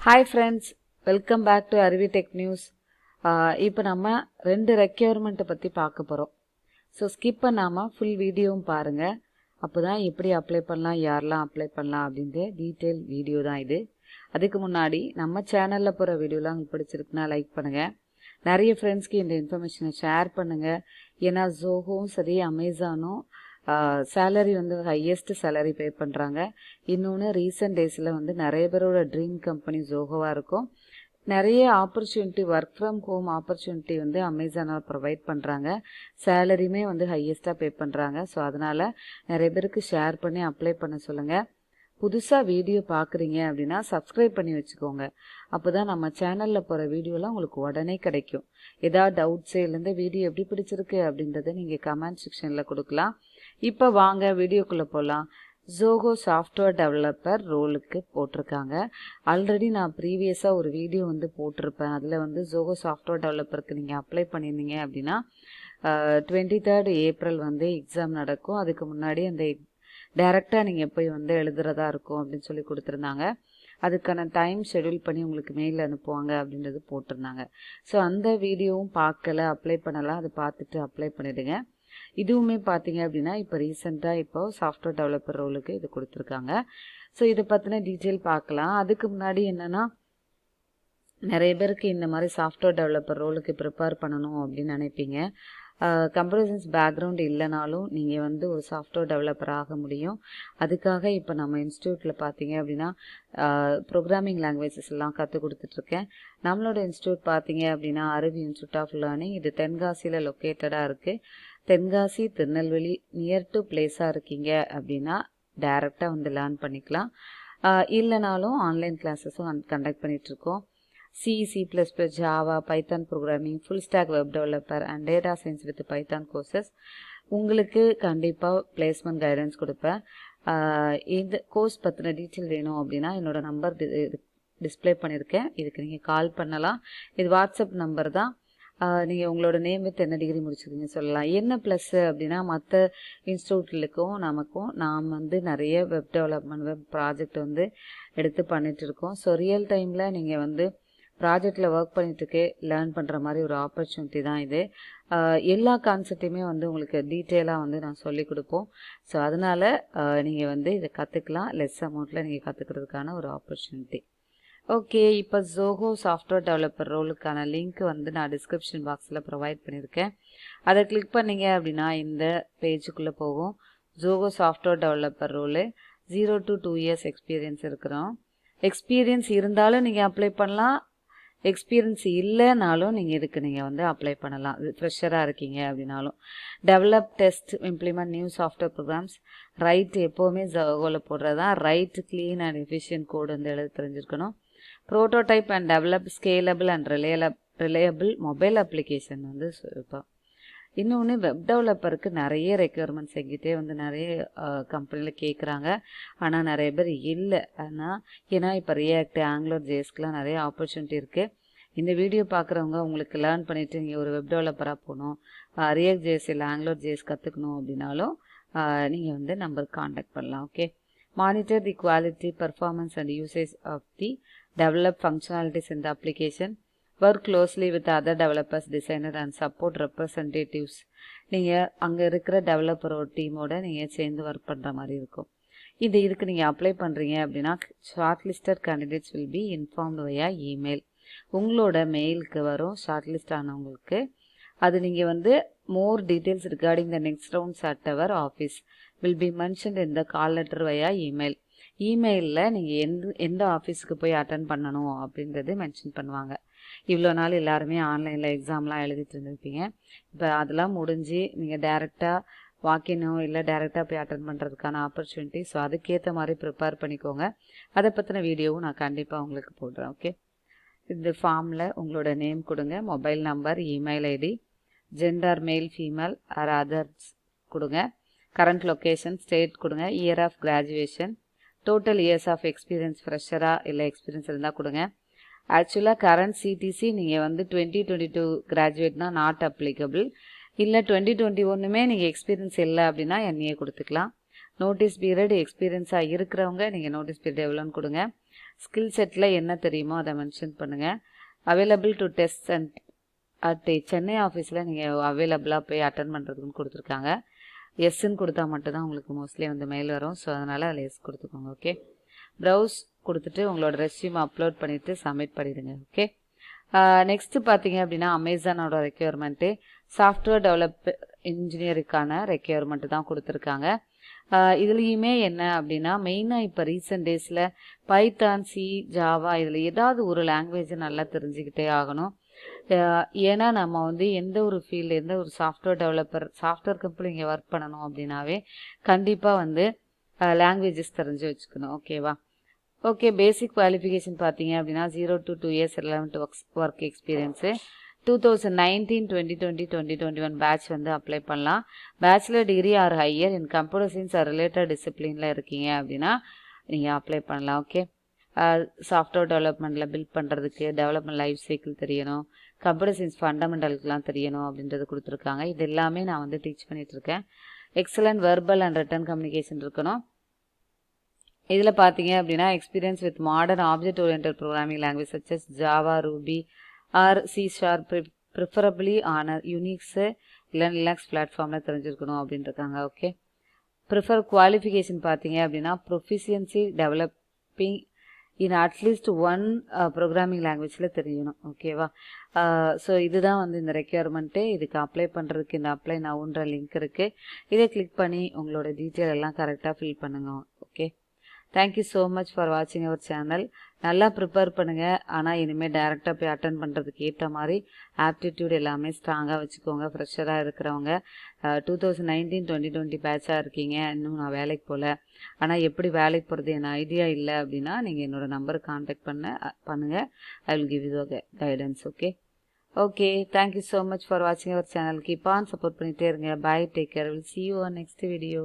Hi friends, welcome back to Aruvi Tech News. இப்போ நம்ம ரெண்டு ரெக்யர்மெண்ட் பற்றி பார்க்க போகிறோம். ஸோ ஸ்கிப் பண்ணாமல் ஃபுல் வீடியோவும் பாருங்கள். அப்போ தான் எப்படி அப்ளை பண்ணலாம், யாரெல்லாம் அப்ளை பண்ணலாம் அப்படின்ற டீட்டெயில் வீடியோ தான் இது. அதுக்கு முன்னாடி நம்ம சேனலில் போகிற வீடியோலாம் உங்களுக்கு பிடிச்சிருக்குன்னா லைக் பண்ணுங்கள். நிறைய ஃப்ரெண்ட்ஸ்க்கு இந்த இன்ஃபர்மேஷனை ஷேர் பண்ணுங்கள். ஏன்னா ஜோஹோவும் சரி அமேசானும் சேலரி வந்து ஹையஸ்ட் சேலரி பே பண்ணுறாங்க. இன்னொன்று ரீசெண்ட் டேஸில் வந்து நிறைய பேரோட ட்ரீம் கம்பெனி ஜோஹோவாக இருக்கும். நிறைய opportunity, work from home opportunity வந்து அமேசானால் ப்ரொவைட் பண்ணுறாங்க. சேலரியுமே வந்து ஹையஸ்ட்டாக பே பண்ணுறாங்க. ஸோ அதனால் நிறைய பேருக்கு ஷேர் பண்ணி அப்ளை பண்ண சொல்லுங்கள். புதுசாக வீடியோ பார்க்குறீங்க அப்படின்னா சப்ஸ்கிரைப் பண்ணி வச்சுக்கோங்க. அப்போ தான் நம்ம சேனலில் போகிற வீடியோலாம் உங்களுக்கு உடனே கிடைக்கும். ஏதாவது டவுட்ஸு இல்லைந்த வீடியோ எப்படி பிடிச்சிருக்கு அப்படின்றத நீங்கள் கமெண்ட் செக்ஷனில் கொடுக்கலாம். இப்போ வாங்க வீடியோக்குள்ளே போகலாம். ஜோஹோ சாஃப்ட்வேர் டெவலப்பர் ரோலுக்கு போட்டிருக்காங்க. ஆல்ரெடி நான் ப்ரீவியஸாக ஒரு வீடியோ வந்து போட்டிருப்பேன். அதில் வந்து ஜோஹோ சாஃப்ட்வேர் டெவலப்பருக்கு நீங்கள் அப்ளை பண்ணியிருந்தீங்க அப்படின்னா 23rd ஏப்ரல் வந்து எக்ஸாம் நடக்கும். அதுக்கு முன்னாடி அந்த டைரெக்டாக நீங்கள் போய் வந்து எழுதுறதா இருக்கும் அப்படின்னு சொல்லி கொடுத்துருந்தாங்க. அதுக்கான டைம் ஷெடியூல் பண்ணி உங்களுக்கு மெயில் அனுப்புவாங்க அப்படின்றது போட்டிருந்தாங்க. ஸோ அந்த வீடியோவும் பார்க்கல, அப்ளை பண்ணலாம், அதை பார்த்துட்டு அப்ளை பண்ணிவிடுங்க. இதுவுமே பார்த்தீங்க அப்படின்னா இப்போ ரீசெண்டாக இப்போ சாஃப்ட்வேர் டெவலப்பர் ரோலுக்கு இது கொடுத்துருக்காங்க. ஸோ இதை பற்றின டீட்டெயில் பார்க்கலாம். அதுக்கு முன்னாடி என்னென்னா, நிறைய பேருக்கு இந்த மாதிரி சாஃப்ட்வேர் டெவலப்பர் ரோலுக்கு ப்ரிப்பேர் பண்ணணும் அப்படின்னு நினைப்பீங்க. கம்ப்யூட்டர் சயின்ஸ் பேக்ரவுண்ட் இல்லைனாலும் நீங்கள் வந்து ஒரு சாஃப்ட்வேர் டெவலப்பர் ஆக முடியும். அதுக்காக இப்போ நம்ம இன்ஸ்டியூட்டில் பார்த்தீங்க அப்படின்னா ப்ரோக்ராமிங் லாங்குவேஜஸ் எல்லாம் கற்றுக் கொடுத்துட்ருக்கேன். நம்மளோட இன்ஸ்டியூட் பார்த்தீங்க அப்படின்னா அருவி இன்ஸ்டியூட் ஆஃப் லேர்னிங். இது தென்காசியில் லொக்கேட்டடாக இருக்குது. தென்காசி, திருநெல்வேலி நியர் டு பிளேஸாக இருக்கீங்க அப்படின்னா டைரெக்டாக வந்து லேர்ன் பண்ணிக்கலாம். இல்லைனாலும் ஆன்லைன் கிளாஸஸும் கண்டக்ட் பண்ணிகிட்ருக்கோம். C, C++, Java, Python programming, full stack web developer and data science with Python courses. உங்களுக்கு கண்டிப்பாக பிளேஸ்மெண்ட் கைடன்ஸ் கொடுப்பேன். இந்த கோர்ஸ் பற்றின டீட்டெயில் வேணும் அப்படின்னா என்னோடய நம்பர் டிஸ்பிளே பண்ணியிருக்கேன். இதுக்கு நீங்கள் கால் பண்ணலாம். இது வாட்ஸ்அப் நம்பர் தான். நீங்கள் உங்களோட நேம் வித் என்ன டிகிரி முடிச்சிருக்கீங்க சொல்லலாம். என்ன ப்ளஸ் அப்படின்னா மற்ற இன்ஸ்டியூட்களுக்கும் நமக்கும் நாம் வந்து நிறைய வெப் டெவலப்மெண்ட், வெப் ப்ராஜெக்ட் வந்து எடுத்து பண்ணிகிட்ருக்கோம். ஸோ ரியல் டைமில் நீங்கள் வந்து ப்ராஜெக்டில் ஒர்க் பண்ணிட்டுருக்கே லேர்ன் பண்ணுற மாதிரி ஒரு ஆப்பர்ச்சுனிட்டி தான் இது. எல்லா கான்செப்டையுமே வந்து உங்களுக்கு டீட்டெயிலாக வந்து நான் சொல்லிக் கொடுப்போம். ஸோ அதனால் நீங்கள் வந்து இதை கற்றுக்கலாம். லெஸ் அமௌண்ட்டில் நீங்கள் கற்றுக்கிறதுக்கான ஒரு ஆப்பர்ச்சுனிட்டி. ஓகே, இப்போ ஜோஹோ சாஃப்ட்வேர் டெவலப்பர் ரோலுக்கான லிங்க் வந்து நான் டிஸ்கிரிப்ஷன் பாக்ஸில் ப்ரொவைட் பண்ணியிருக்கேன். அதை கிளிக் பண்ணிங்க அப்படின்னா இந்த பேஜுக்குள்ளே போகும். Zoho software developer role 0 to 2 years experience இருக்கிறோம். எக்ஸ்பீரியன்ஸ் இருந்தாலும் நீங்கள் அப்ளை பண்ணலாம். எக்ஸ்பீரியன்ஸ் இல்லைனாலும் நீங்கள் இதுக்கு நீங்கள் வந்து அப்ளை பண்ணலாம். ஃப்ரெஷராக இருக்கீங்க அப்படின்னாலும். Develop, test, implement new software programs. Right எப்போவுமே ஜோஹோவில் போடுறது தான். Right, clean and efficient code வந்து எழுத தெரிஞ்சிருக்கணும். Prototype and develop scalable and reliable mobile application வந்து இப்போ. இன்னொன்று வெப் டெவலப்பருக்கு நிறைய ரெக்யர்மெண்ட்ஸ் எங்கிட்டே வந்து நிறைய கம்பெனியில் கேட்குறாங்க. ஆனால் நிறைய பேர் இல்லை. ஆனால் ஏன்னா இப்போ ரியாக்ட், ஆங்குலர், ஜேஸ்க்கெலாம் நிறைய ஆப்பர்ச்சுனிட்டி இருக்குது. இந்த வீடியோ பார்க்குறவங்க உங்களுக்கு லேர்ன் பண்ணிவிட்டு நீங்கள் ஒரு வெப் டெவலப்பராக போகணும், ரியாக்ட் ஜேஸ் இல்லை ஆங்குலர் ஜேஸ் கற்றுக்கணும் அப்படின்னாலும் நீங்கள் வந்து நம்பருக்கு காண்டாக்ட் பண்ணலாம். Okay, monitor the quality, performance and usage of the develop functionalities in the application. Work closely with other developers, designer and support representatives. நீங்கள் அங்கே இருக்கிற டெவலப்பரோட டீமோட நீங்கள் சேர்ந்து ஒர்க் பண்ணுற மாதிரி இருக்கும். இதுக்கு நீங்கள் அப்ளை பண்ணுறீங்க அப்படின்னா short listed candidates will be informed via email. உங்களோட மெயிலுக்கு வரும் ஷார்ட் லிஸ்ட் ஆனவங்களுக்கு. அது நீங்கள் வந்து more details regarding the next rounds at our office will be mentioned in the call letter via email. இமெயிலில் நீங்கள் எந்த ஆஃபீஸுக்கு போய் அட்டன் பண்ணணும் அப்படின்றது மென்ஷன் பண்ணுவாங்க. இவ்வளோ நாள் எல்லாருமே ஆன்லைனில் எக்ஸாம்லாம் எழுதிட்டு இருந்திருப்பீங்க. இப்போ அதெல்லாம் முடிஞ்சு நீங்கள் டைரெக்டாக வாக்கினோ இல்லை டைரெக்டாக போய் அட்டன் பண்ணுறதுக்கான ஆப்பர்ச்சுனிட்டி. ஸோ அதுக்கேற்ற மாதிரி ப்ரிப்பேர் பண்ணிக்கோங்க. அதை பற்றின வீடியோவும் நான் கண்டிப்பாக உங்களுக்கு போடுறேன். ஓகே, இந்த ஃபார்மில் உங்களோட நேம் கொடுங்க, mobile number, email ID, gender male, female or others கொடுங்க, கரண்ட் லொக்கேஷன், ஸ்டேட் கொடுங்க, year of graduation, total years of experience, ஃப்ரெஷராக இல்லை எக்ஸ்பீரியன்ஸ் இருந்தால் கொடுங்க. ஆக்சுவலாக கரண்ட் சிடிசி நீங்கள் வந்து 2022 கிராஜுவேட்னா நாட் அப்ளிகபிள். இல்லை 2021மே நீங்கள் எக்ஸ்பீரியன்ஸ் இல்லை அப்படின்னா NA கொடுத்துக்கலாம். நோட்டீஸ் பீரியட் எக்ஸ்பீரியன்ஸாக இருக்கிறவங்க நீங்கள் நோட்டீஸ் பீரியட் எவ்வளோன்னு கொடுங்க. ஸ்கில் செட்டில் என்ன தெரியுமோ அதை மென்ஷன் பண்ணுங்கள். Available to test and at Chennai ஆஃபீஸில் நீங்கள் அவைலபிளாக போய் அட்டன் பண்ணுறதுக்குன்னு கொடுத்துருக்காங்க. எஸ்ன்னு கொடுத்தா மட்டும்தான் உங்களுக்கு மோஸ்ட்லி வந்து மெயில் வரும். ஸோ அதனால் அதில் எஸ் கொடுத்துக்கோங்க. ஓகே, ப்ரௌஸ் கொடுத்துட்டு உங்களோட ரெஸ்யூம் அப்லோட் பண்ணிவிட்டு சப்மிட் பண்ணிடுங்க. ஓகே, நெக்ஸ்ட்டு பார்த்தீங்க அப்படின்னா அமேசானோட ரெக்யர்மெண்ட்டு சாஃப்ட்வேர் டெவலப்பர் இன்ஜினியருக்கான ரெக்யர்மெண்ட்டு தான் கொடுத்துருக்காங்க. இதுலேயுமே என்ன அப்படின்னா மெயினாக இப்போ ரீசெண்ட் டேஸில் பைத்தான், சி, ஜாவா இதில் ஏதாவது ஒரு லாங்குவேஜை நல்லா தெரிஞ்சுக்கிட்டே ஆகணும். ஏன்னா நம்ம வந்து எந்த ஒரு ஃபீல்டு, எந்த ஒரு சாஃப்ட்வேர் டெவலப்பர், சாஃப்ட்வேர் கம்பெனி இங்கே ஒர்க் பண்ணணும் அப்படின்னாவே கண்டிப்பாக வந்து லாங்குவேஜஸ் தெரிஞ்சு வச்சுக்கணும். ஓகேவா? ஓகே, பேசிக் குவாலிஃபிகேஷன் பார்த்தீங்க அப்படின்னா 0 to 2 years relevant work experience. 2019, 2020, 2021 batch வந்து அப்ளை பண்ணலாம். Bachelor degree or higher in computer science or related டிசிப்ளினில் இருக்கீங்க அப்படின்னா நீங்கள் அப்ளை பண்ணலாம். ஓகே, சாஃப்ட்வேர் டெவலப்மெண்ட்டில் பில்ட் பண்ணுறதுக்கு டெவலப்மெண்ட் லைஃப் சைக்கிள் தெரியணும், கம்ப்யூட்டர் சயின்ஸ் ஃபண்டமெண்டல்ஸ்லாம் தெரியணும் அப்படின்றது கொடுத்துருக்காங்க. இது எல்லாமே நான் வந்து டீச் பண்ணிகிட்ருக்கேன். Excellent verbal and written communication இருக்கணும். இதில் பார்த்தீங்க அப்படின்னா experience with modern object oriented programming language such as Java, Ruby or C sharp, preferably on யூனிக்ஸு இல்லை லினக்ஸ் பிளாட்ஃபார்மில் தெரிஞ்சிருக்கணும் அப்படின்ட்டுருக்காங்க. ஓகே, ப்ரிஃபர் குவாலிஃபிகேஷன் பார்த்தீங்க அப்படின்னா ப்ரொஃபிஷியன்சி டெவலப்பிங் இன் அட்லீஸ்ட் ஒன் ப்ரோக்ராமிங் லாங்குவேஜில் தெரியணும். ஓகேவா? ஸோ இதுதான் வந்து இந்த ரெக்யர்மெண்ட்டு. இதுக்கு அப்ளை பண்ணுறதுக்கு இந்த அப்ளை நவுன்ற லிங்க் இருக்குது. இதை கிளிக் பண்ணி உங்களோட டீட்டெயில் எல்லாம் கரெக்டாக ஃபில் பண்ணுங்க. Okay, thank you so much for வாட்சிங் அவர் சேனல். நல்லா ப்ரிப்பேர் பண்ணுங்கள். ஆனால் இனிமேல் டேரெக்டாக போய் அட்டன் பண்ணுறதுக்கு ஏற்ற மாதிரி ஆப்டிடியூட் எல்லாமே ஸ்ட்ராங்காக வச்சுக்கோங்க. ஃப்ரெஷராக இருக்கிறவங்க 2019, 2020 பேட்சாக இருக்கீங்க, இன்னும் நான் வேலைக்கு போகல, ஆனால் எப்படி வேலைக்கு போகிறது என்ன ஐடியா இல்லை அப்படின்னா நீங்கள் என்னோடய நம்பருக்கு கான்டாக்ட் பண்ணுங்கள். I will give you guidance. Okay, thank you so much for வாட்சிங் our channel. Keep on support பண்ணிகிட்டே இருங்க. Bye, take care. Will see you on next video.